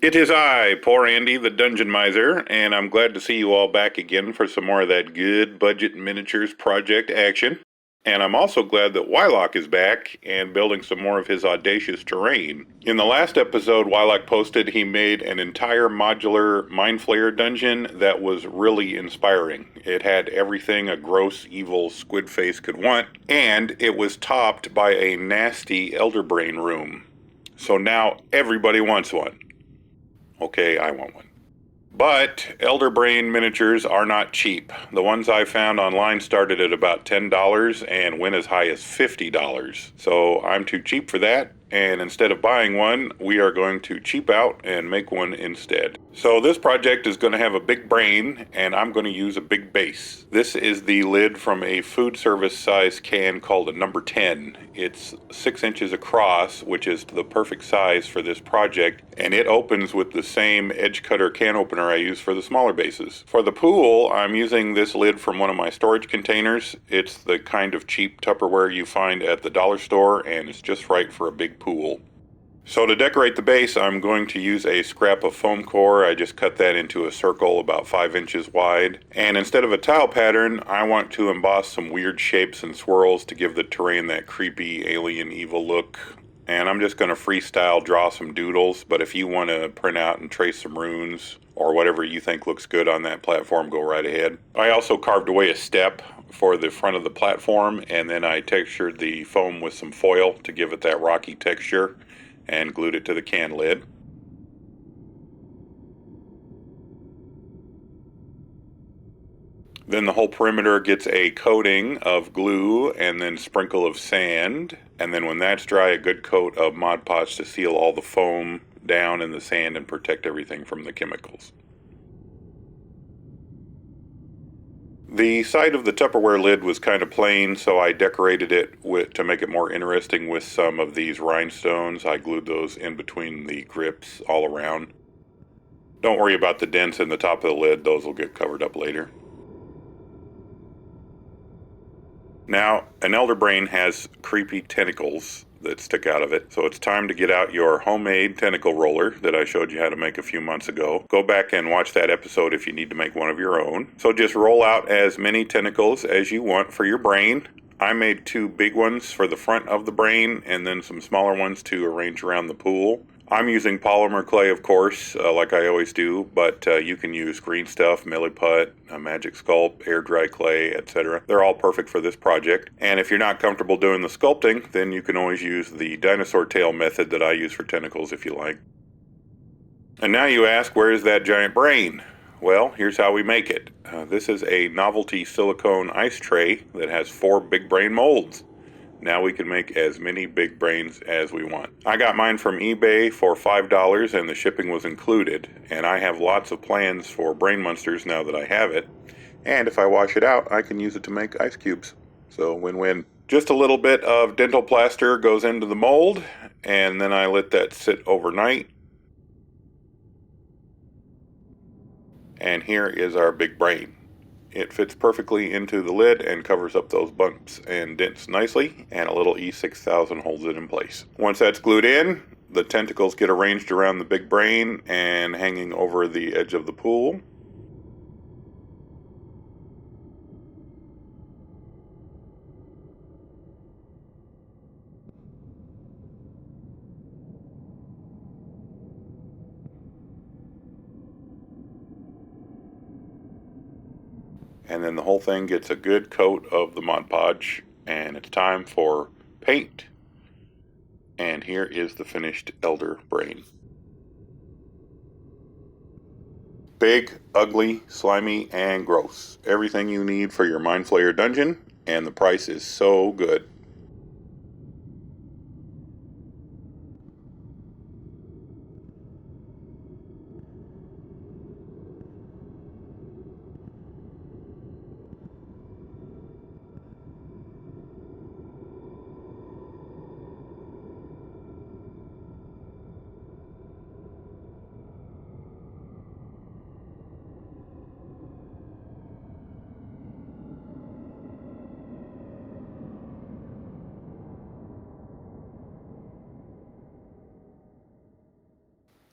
It is I, poor Andy, the Dungeon Miser, and I'm glad to see you all back again for some more of that good budget miniatures project action. And I'm also glad that Wylock is back and building some more of his audacious terrain. In the last episode, Wylock posted he made an entire modular Mind Flayer dungeon that was really inspiring. It had everything a gross, evil squid face could want, and it was topped by a nasty Elderbrain room. So now everybody wants one. Okay, I want one. But Elderbrain miniatures are not cheap. The ones I found online started at about $10 and went as high as $50. So I'm too cheap for that, and instead of buying one, we are going to cheap out and make one instead. So this project is going to have a big brain, and I'm going to use a big base. This is the lid from a food service size can called a number 10. It's 6 inches across, which is the perfect size for this project, and it opens with the same edge cutter can opener I use for the smaller bases. For the pool, I'm using this lid from one of my storage containers. It's the kind of cheap Tupperware you find at the dollar store, and it's just right for a big pool. So to decorate the base, I'm going to use a scrap of foam core. I just cut that into a circle about 5 inches wide. And instead of a tile pattern, I want to emboss some weird shapes and swirls to give the terrain that creepy alien evil look. And I'm just going to freestyle draw some doodles, but if you want to print out and trace some runes or whatever you think looks good on that platform, go right ahead. I also carved away a step for the front of the platform, and then I textured the foam with some foil to give it that rocky texture and glued it to the can lid. Then the whole perimeter gets a coating of glue and then sprinkle of sand. And then when that's dry, a good coat of Mod Podge to seal all the foam down in the sand and protect everything from the chemicals. The side of the Tupperware lid was kind of plain, so I decorated it to make it more interesting with some of these rhinestones. I glued those in between the grips all around. Don't worry about the dents in the top of the lid, those will get covered up later. Now, an Elderbrain has creepy tentacles that stick out of it, so it's time to get out your homemade tentacle roller that I showed you how to make a few months ago. Go back and watch that episode if you need to make one of your own. So just roll out as many tentacles as you want for your brain. I made 2 big ones for the front of the brain and then some smaller ones to arrange around the pool. I'm using polymer clay, of course, like I always do, but you can use green stuff, milliput, magic sculpt, air dry clay, etc. They're all perfect for this project. And if you're not comfortable doing the sculpting, then you can always use the dinosaur tail method that I use for tentacles if you like. And now you ask, where is that giant brain? Well, here's how we make it. This is a novelty silicone ice tray that has 4 big brain molds. Now we can make as many big brains as we want. I got mine from eBay for $5 and the shipping was included. And I have lots of plans for brain monsters now that I have it. And if I wash it out, I can use it to make ice cubes. So win-win. Just a little bit of dental plaster goes into the mold, and then I let that sit overnight. And here is our big brain. It fits perfectly into the lid and covers up those bumps and dents nicely, and a little E6000 holds it in place. Once that's glued in, the tentacles get arranged around the big brain and hanging over the edge of the pool. And then the whole thing gets a good coat of the Mod Podge, and it's time for paint. And here is the finished Elder Brain. Big, ugly, slimy, and gross. Everything you need for your Mind Flayer dungeon, and the price is so good.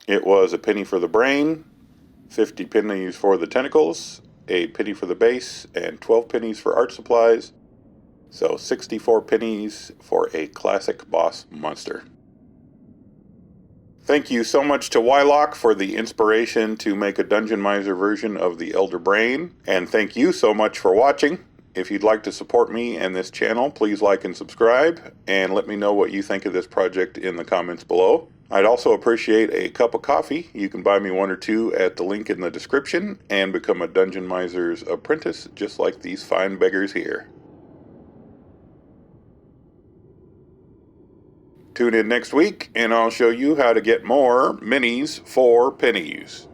It was a penny for the brain, 50 pennies for the tentacles, a penny for the base, and 12 pennies for art supplies. So 64 pennies for a classic boss monster. Thank you so much to Wylock for the inspiration to make a Dungeon Miser version of the Elder Brain. And thank you so much for watching. If you'd like to support me and this channel, please like and subscribe, and let me know what you think of this project in the comments below. I'd also appreciate a cup of coffee. You can buy me one or two at the link in the description and become a Dungeon Miser's apprentice just like these fine beggars here. Tune in next week and I'll show you how to get more minis for pennies.